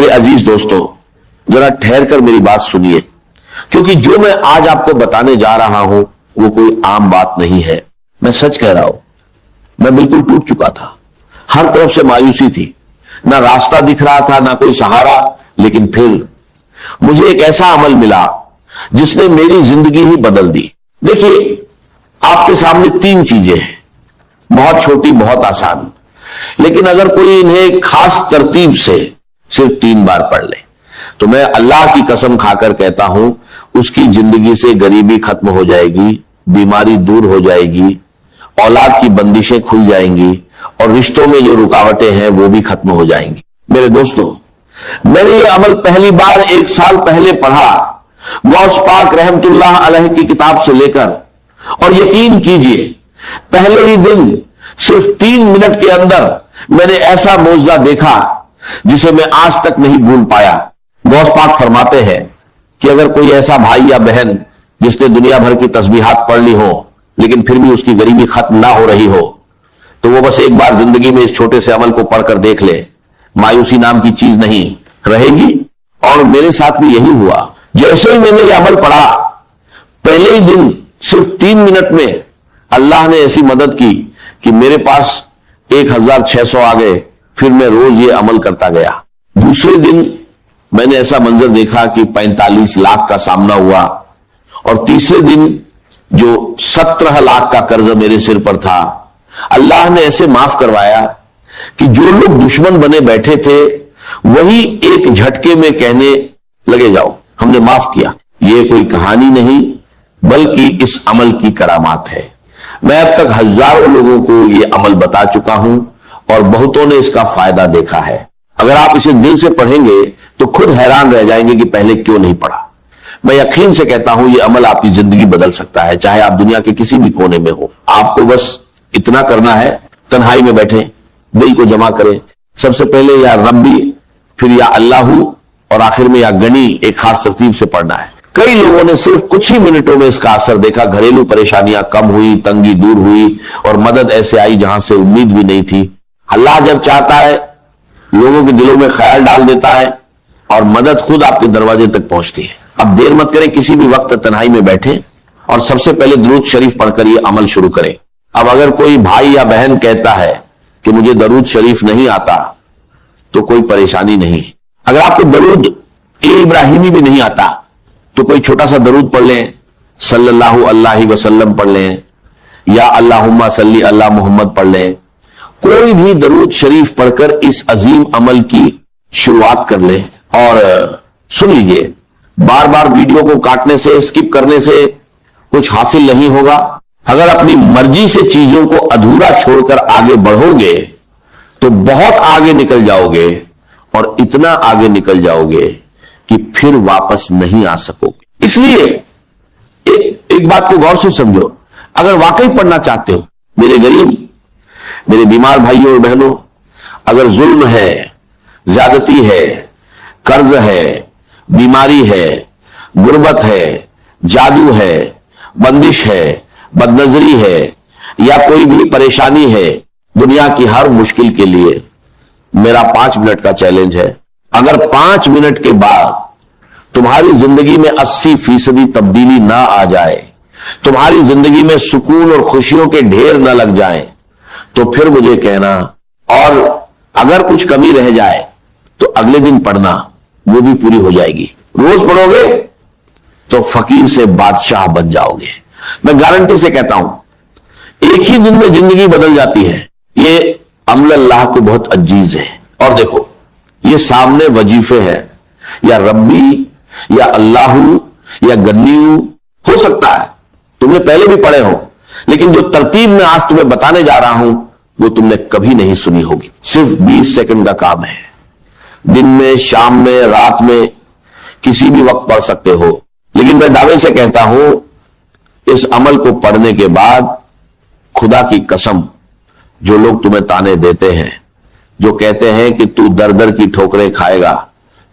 मेरे अजीज दोस्तों, जरा ठहर कर मेरी बात सुनिए, क्योंकि जो मैं आज आपको बताने जा रहा हूं वो कोई आम बात नहीं है। मैं सच कह रहा हूं, मैं बिल्कुल टूट चुका था। हर तरफ से मायूसी थी, ना रास्ता दिख रहा था, ना कोई सहारा। लेकिन फिर मुझे एक ऐसा अमल मिला जिसने मेरी जिंदगी ही बदल दी। देखिए, आपके सामने 3 चीजें हैं, बहुत छोटी, बहुत आसान, लेकिन अगर कोई इन्हें खास तरतीब से सिर्फ 3 बार पढ़ ले तो मैं अल्लाह की कसम खाकर कहता हूं, उसकी जिंदगी से गरीबी खत्म हो जाएगी, बीमारी दूर हो जाएगी, औलाद की बंदिशें खुल जाएंगी और रिश्तों में जो रुकावटें हैं वो भी खत्म हो जाएंगी। मेरे दोस्तों, मैंने ये अमल पहली बार 1 साल पहले पढ़ा, गौस पाक रहमतुल्लाह अलैह की किताब से लेकर, और यकीन कीजिए पहले ही दिन सिर्फ 3 मिनट के अंदर मैंने ऐसा मौजज़ा देखा जिसे मैं आज तक नहीं भूल पाया। गौस पाक फरमाते हैं कि अगर कोई ऐसा भाई या बहन जिसने दुनिया भर की तस्बीहात पढ़ ली हो लेकिन फिर भी उसकी गरीबी खत्म ना हो रही हो, तो वो बस एक बार जिंदगी में इस छोटे से अमल को पढ़कर देख ले। मायूसी नाम की चीज नहीं रहेगी। और मेरे साथ भी यही हुआ। जैसे ही मैंने यह अमल पढ़ा, पहले ही दिन सिर्फ 3 मिनट में अल्लाह ने ऐसी मदद की कि मेरे पास 1600 आ गए। फिर मैं रोज ये अमल करता गया। दूसरे दिन मैंने ऐसा मंजर देखा कि 45 लाख का सामना हुआ, और तीसरे दिन जो 17 लाख का कर्ज मेरे सिर पर था, अल्लाह ने ऐसे माफ करवाया कि जो लोग दुश्मन बने बैठे थे वही एक झटके में कहने लगे, जाओ हमने माफ किया। ये कोई कहानी नहीं बल्कि इस अमल की करामात है। मैं अब तक हजारों लोगों को यह अमल बता चुका हूं और बहुतों ने इसका फायदा देखा है। अगर आप इसे दिल से पढ़ेंगे तो खुद हैरान रह जाएंगे कि पहले क्यों नहीं पढ़ा। मैं यकीन से कहता हूं यह अमल आपकी जिंदगी बदल सकता है, चाहे आप दुनिया के किसी भी कोने में हो। आपको बस इतना करना है, तन्हाई में बैठे दिल को जमा करें। सबसे पहले या रब्बी, फिर या अल्लाहू, और आखिर में या गनी एक खास तरतीब से पढ़ना है। कई लोगों ने सिर्फ कुछ ही मिनटों में इसका असर देखा। घरेलू परेशानियां कम हुई, तंगी दूर हुई और मदद ऐसे आई जहां से उम्मीद भी नहीं थी। अल्लाह जब चाहता है लोगों के दिलों में ख्याल डाल देता है और मदद खुद आपके दरवाजे तक पहुंचती है। अब देर मत करें, किसी भी वक्त तन्हाई में बैठे और सबसे पहले दरूद शरीफ पढ़कर यह अमल शुरू करें। अब अगर कोई भाई या बहन कहता है कि मुझे दरूद शरीफ नहीं आता, तो कोई परेशानी नहीं। अगर आपको दरूद इब्राहिमी भी नहीं आता तो कोई छोटा सा दरूद पढ़ लें, सल्लल्लाहु अलैहि वसल्लम पढ़ लें, या अल्लाहुम्मा सल्ली अला मोहम्मद पढ़ लें। कोई भी दरूद शरीफ पढ़कर इस अजीम अमल की शुरुआत कर लें। और सुन लीजिए, बार बार वीडियो को काटने से, स्किप करने से कुछ हासिल नहीं होगा। अगर अपनी मर्जी से चीजों को अधूरा छोड़कर आगे बढ़ोगे तो बहुत आगे निकल जाओगे, और इतना आगे निकल जाओगे कि फिर वापस नहीं आ सकोगे। इसलिए एक बात को गौर से समझो। अगर वाकई पढ़ना चाहते हो, मेरे गरीब, मेरे बीमार भाइयों और बहनों, अगर जुल्म है, ज्यादती है, कर्ज है, बीमारी है, गुर्बत है, जादू है, बंदिश है, बदनजरी है, या कोई भी परेशानी है, दुनिया की हर मुश्किल के लिए मेरा 5 मिनट का चैलेंज है। अगर 5 मिनट के बाद तुम्हारी जिंदगी में 80% तब्दीली ना आ जाए, तुम्हारी जिंदगी में सुकून और खुशियों के ढेर न लग जाएं, तो फिर मुझे कहना। और अगर कुछ कमी रह जाए तो अगले दिन पढ़ना, वो भी पूरी हो जाएगी। रोज पढ़ोगे तो फकीर से बादशाह बन जाओगे। मैं गारंटी से कहता हूं, एक ही दिन में जिंदगी बदल जाती है। ये अमल अल्लाह को बहुत अजीज है। और देखो, ये सामने वजीफे हैं, या रब्बी, या अल्लाहू, या गन्नीयू। हो सकता है तुमने पहले भी पढ़े हो, लेकिन जो तरतीब में आज तुम्हें बताने जा रहा हूं वो तुमने कभी नहीं सुनी होगी। सिर्फ 20 सेकंड का काम है। दिन में, शाम में, रात में, किसी भी वक्त पढ़ सकते हो। लेकिन मैं दावे से कहता हूं, इस अमल को पढ़ने के बाद खुदा की कसम, जो लोग तुम्हें ताने देते हैं, जो कहते हैं कि तू दर दर की ठोकरें खाएगा,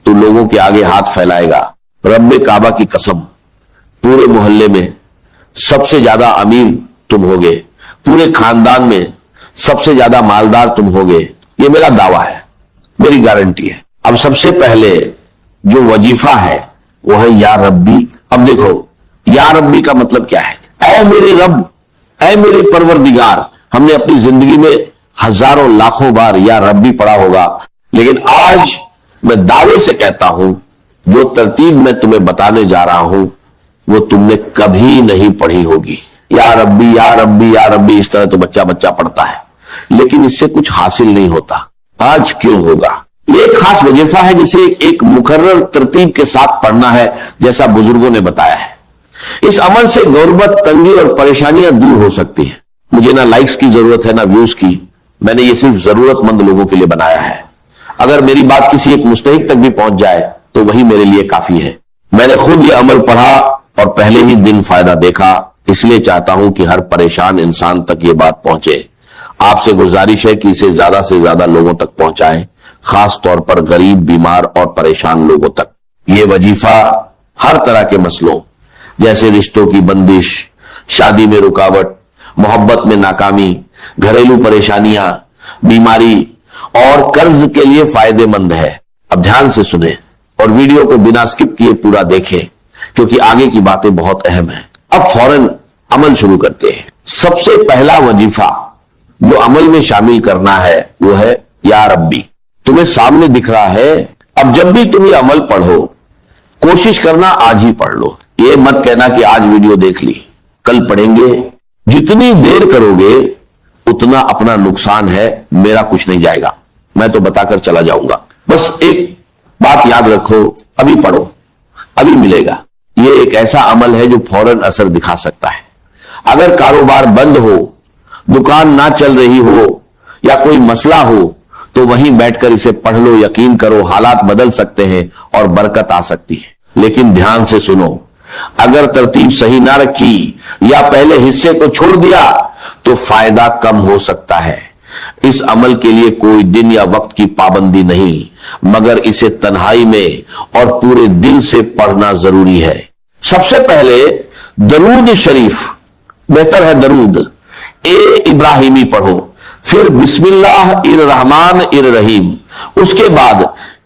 तू लोगों के आगे हाथ फैलाएगा, रब्बे काबा की कसम, पूरे मोहल्ले में सबसे ज्यादा अमीर तुम होगे, पूरे खानदान में सबसे ज्यादा मालदार तुम होगे। ये मेरा दावा है, मेरी गारंटी है। अब सबसे पहले जो वजीफा है वो है या रब्बी। अब देखो या रब्बी का मतलब क्या है? ऐ मेरे रब, ऐ मेरे परवरदिगार। हमने अपनी जिंदगी में हजारों लाखों बार या रब्बी पढ़ा होगा, लेकिन आज मैं दावे से कहता हूं जो तरतीब मैं तुम्हें बताने जा रहा हूं वो तुमने कभी नहीं पढ़ी होगी। या रब्बी या रब्बी या रब्बी, इस तरह तो बच्चा बच्चा पढ़ता है, लेकिन इससे कुछ हासिल नहीं होता। आज क्यों होगा? ये एक खास वजीफा है जिसे एक मुकर्रर तरतीब के साथ पढ़ना है, जैसा बुजुर्गों ने बताया है। इस अमल से गुर्बत, तंगी और परेशानियां दूर हो सकती हैं। मुझे ना लाइक्स की जरूरत है ना व्यूज की, मैंने ये सिर्फ जरूरतमंद लोगों के लिए बनाया है। अगर मेरी बात किसी एक मुस्तहिक तक भी पहुंच जाए तो वही मेरे लिए काफी है। मैंने खुद ये अमल पढ़ा और पहले ही दिन फायदा देखा, इसलिए चाहता हूं कि हर परेशान इंसान तक ये बात पहुंचे। आपसे गुजारिश है कि इसे ज्यादा से ज्यादा लोगों तक पहुंचाएं, खास तौर पर गरीब, बीमार और परेशान लोगों तक। ये वजीफा हर तरह के मसलों जैसे रिश्तों की बंदिश, शादी में रुकावट, मोहब्बत में नाकामी, घरेलू परेशानियां, बीमारी और कर्ज के लिए फायदेमंद है। अब ध्यान से सुने और वीडियो को बिना स्किप किए पूरा देखें, क्योंकि आगे की बातें बहुत अहम हैं। अब फौरन अमल शुरू करते हैं। सबसे पहला वजीफा जो अमल में शामिल करना है वो है या रब्बी। तुम्हें सामने दिख रहा है। अब जब भी तुम ये अमल पढ़ो, कोशिश करना आज ही पढ़ लो। ये मत कहना कि आज वीडियो देख ली, कल पढ़ेंगे। जितनी देर करोगे उतना अपना नुकसान है, मेरा कुछ नहीं जाएगा, मैं तो बताकर चला जाऊंगा। बस एक बात याद रखो, अभी पढ़ो, अभी मिलेगा। ये एक ऐसा अमल है जो फौरन असर दिखा सकता है। अगर कारोबार बंद हो, दुकान ना चल रही हो या कोई मसला हो तो वहीं बैठकर इसे पढ़ लो। यकीन करो हालात बदल सकते हैं और बरकत आ सकती है। लेकिन ध्यान से सुनो, अगर तरतीब सही ना रखी या पहले हिस्से को छोड़ दिया तो फायदा कम हो सकता है। इस अमल के लिए कोई दिन या वक्त की पाबंदी नहीं, मगर इसे तन्हाई में और पूरे दिल से पढ़ना जरूरी है। सबसे पहले दरूद शरीफ, बेहतर है दरूद इब्राहिमी पढ़ो, फिर बिस्मिल्लाह इर रहमान इर रहीम, उसके बाद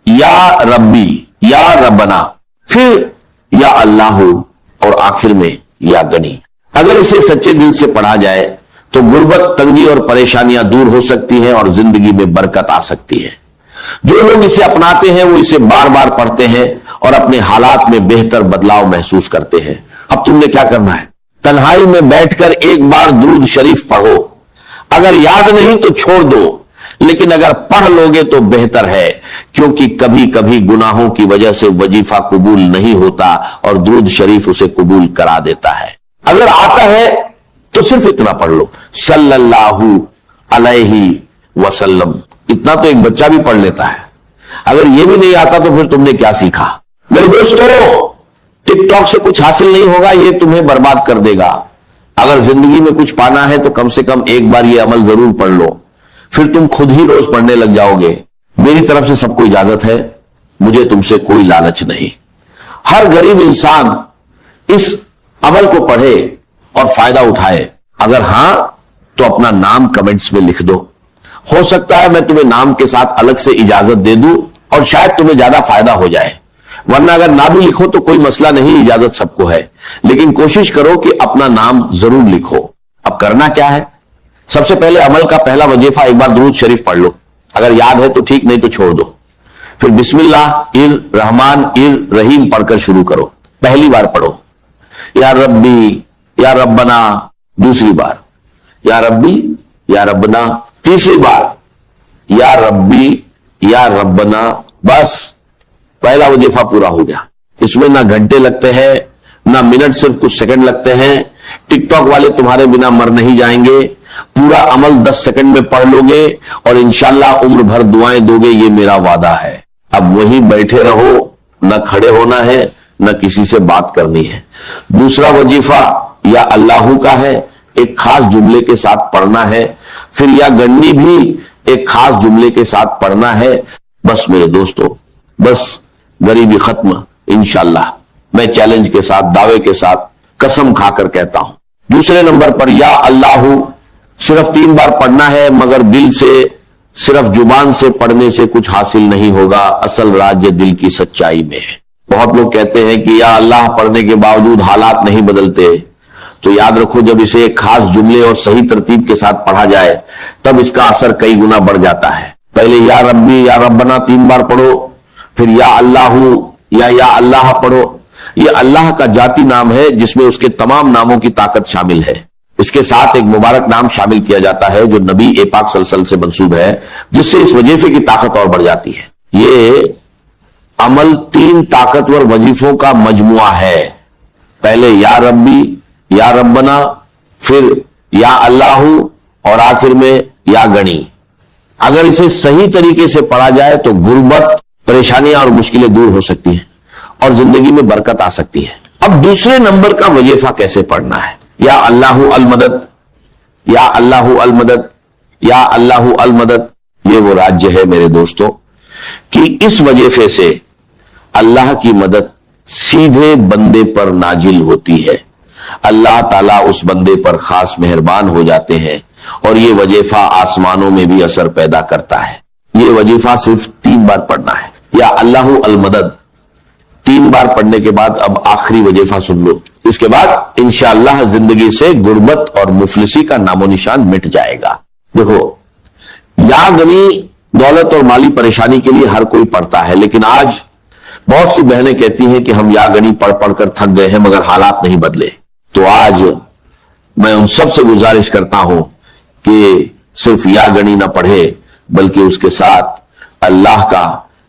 या रब्बी या रब्बना, फिर या अल्लाह और आखिर में या गनी। अगर इसे सच्चे दिल से पढ़ा जाए तो गुर्बत, तंगी और परेशानियां दूर हो सकती हैं और जिंदगी में बरकत आ सकती है। जो लोग इसे अपनाते हैं वो इसे बार बार पढ़ते हैं और अपने हालात में बेहतर बदलाव महसूस करते हैं। अब तुमने क्या करना है? तन्हाई में बैठकर एक बार दुरूद शरीफ पढ़ो। अगर याद नहीं तो छोड़ दो, लेकिन अगर पढ़ लोगे तो बेहतर है, क्योंकि कभी कभी गुनाहों की वजह से वजीफा कबूल नहीं होता और दुरूद शरीफ उसे कबूल करा देता है। अगर आता है तो सिर्फ इतना पढ़ लो, सल्लल्लाहु अलैहि वसल्लम। इतना तो एक बच्चा भी पढ़ लेता है। अगर यह भी नहीं आता तो फिर तुमने क्या सीखा? मेरे दोस्तों, टिकटॉक से कुछ हासिल नहीं होगा, यह तुम्हें बर्बाद कर देगा। अगर जिंदगी में कुछ पाना है तो कम से कम एक बार यह अमल जरूर पढ़ लो, फिर तुम खुद ही रोज पढ़ने लग जाओगे। मेरी तरफ से सबको इजाजत है, मुझे तुमसे कोई लालच नहीं। हर गरीब इंसान इस अमल को पढ़े और फायदा उठाए। अगर हां तो अपना नाम कमेंट्स में लिख दो। हो सकता है मैं तुम्हें नाम के साथ अलग से इजाजत दे दूं और शायद तुम्हें ज्यादा फायदा हो जाए, वरना अगर ना भी लिखो तो कोई मसला नहीं, इजाजत सबको है। लेकिन कोशिश करो कि अपना नाम जरूर लिखो। अब करना क्या है? सबसे पहले अमल का पहला वजीफा एक बार दुरूद शरीफ पढ़ लो। अगर याद है तो ठीक, नहीं तो छोड़ दो। फिर बिस्मिल्लाह इर रहमान इर रहीम पढ़कर शुरू करो। पहली बार पढ़ो या रब्बी या रब्बना, दूसरी बार या रब्बी या रब्बना, तीसरी बार या रब्बी या रब्बना। बस पहला वजीफा पूरा हो गया। इसमें ना घंटे लगते हैं ना मिनट, सिर्फ कुछ सेकंड लगते हैं। टिकटॉक वाले तुम्हारे बिना मर नहीं जाएंगे। पूरा अमल 10 सेकंड में पढ़ लोगे और इंशाल्लाह उम्र भर दुआएं दोगे, ये मेरा वादा है। अब वहीं बैठे रहो, न खड़े होना है न किसी से बात करनी है। दूसरा वजीफा या अल्लाह का है, एक खास जुमले के साथ पढ़ना है। फिर या गन्नी भी एक खास जुमले के साथ पढ़ना है। बस मेरे दोस्तों, बस गरीबी खत्म इंशाल्लाह। मैं चैलेंज के साथ, दावे के साथ, कसम खाकर कहता हूं। दूसरे नंबर पर या अल्लाह सिर्फ 3 बार पढ़ना है, मगर दिल से सिर्फ जुबान से पढ़ने से कुछ हासिल नहीं होगा, असल राज्य दिल की सच्चाई में है। बहुत लोग कहते हैं कि या अल्लाह पढ़ने के बावजूद हालात नहीं बदलते, तो याद रखो जब इसे एक खास जुमले और सही तरतीब के साथ पढ़ा जाए तब इसका असर कई गुना बढ़ जाता है। पहले या रब्बी या रब्बना 3 बार पढ़ो, फिर या अल्लाहू या अल्लाह पढ़ो। यह अल्लाह का जाती नाम है जिसमें उसके तमाम नामों की ताकत शामिल है। इसके साथ एक मुबारक नाम शामिल किया जाता है जो नबी ए पाक सल्लल्लाहु अलैहि वसल्लम से मंसूब है, जिससे इस वजीफे की ताकत और बढ़ जाती है। ये अमल 3 ताकतवर वजीफों का मजमुआ है। पहले या रब्बी या रब्बना, फिर या अल्लाहू और आखिर में या गणी। अगर इसे सही तरीके से पढ़ा जाए तो गुर्बत, परेशानियां और मुश्किलें दूर हो सकती हैं और जिंदगी में बरकत आ सकती है। अब दूसरे नंबर का वजीफा कैसे पढ़ना है? या अल्लाहु अल मदद, या अल्लाहु अल मदद, या अल्लाहु अल मदद। ये वो राज्य है मेरे दोस्तों कि इस वजीफे से अल्लाह की मदद सीधे बंदे पर नाजिल होती है। अल्लाह ताला उस बंदे पर खास मेहरबान हो जाते हैं और ये वजीफा आसमानों में भी असर पैदा करता है। ये वजीफा सिर्फ 3 बार पढ़ना है। या अल्लाहु अल मदद 3 बार पढ़ने के बाद अब आखिरी वजीफा सुन लो। इसके बाद इंशाअल्लाह जिंदगी से गुर्बत और मुफलिसी का नामो निशान मिट जाएगा। देखो, या गनी दौलत और माली परेशानी के लिए हर कोई पढ़ता है, लेकिन आज बहुत सी बहनें कहती हैं कि हम या गनी पढ़ पढ़ कर थक गए हैं मगर हालात नहीं बदले। तो आज मैं उन सब से गुजारिश करता हूं कि सिर्फ या गनी ना पढ़े बल्कि उसके साथ अल्लाह का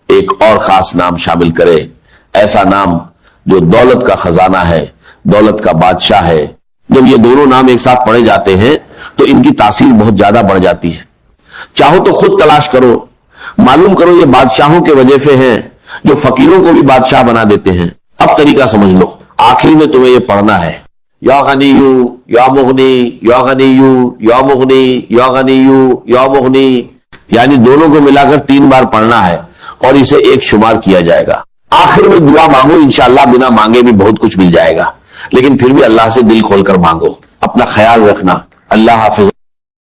एक और खास नाम शामिल करे, ऐसा नाम जो दौलत का खजाना है, दौलत का बादशाह है। जब ये दोनों नाम एक साथ पढ़े जाते हैं तो इनकी तासीर बहुत ज्यादा बढ़ जाती है। चाहो तो खुद तलाश करो, मालूम करो ये बादशाहों के वजीफे हैं जो फकीरों को भी बादशाह बना देते हैं। अब तरीका समझ लो, आखिर में तुम्हें यह पढ़ना है या गनीयू या मुगनी, या गनीयू या मुगनी, या गनीयू या मुगनी, यानी दोनों को मिलाकर 3 बार पढ़ना है और इसे एक शुमार किया जाएगा। आखिर में दुआ मांगो, इंशाअल्लाह बिना मांगे भी बहुत कुछ मिल जाएगा, लेकिन फिर भी अल्लाह से दिल खोलकर मांगो। अपना ख्याल रखना। अल्लाह हाफिज।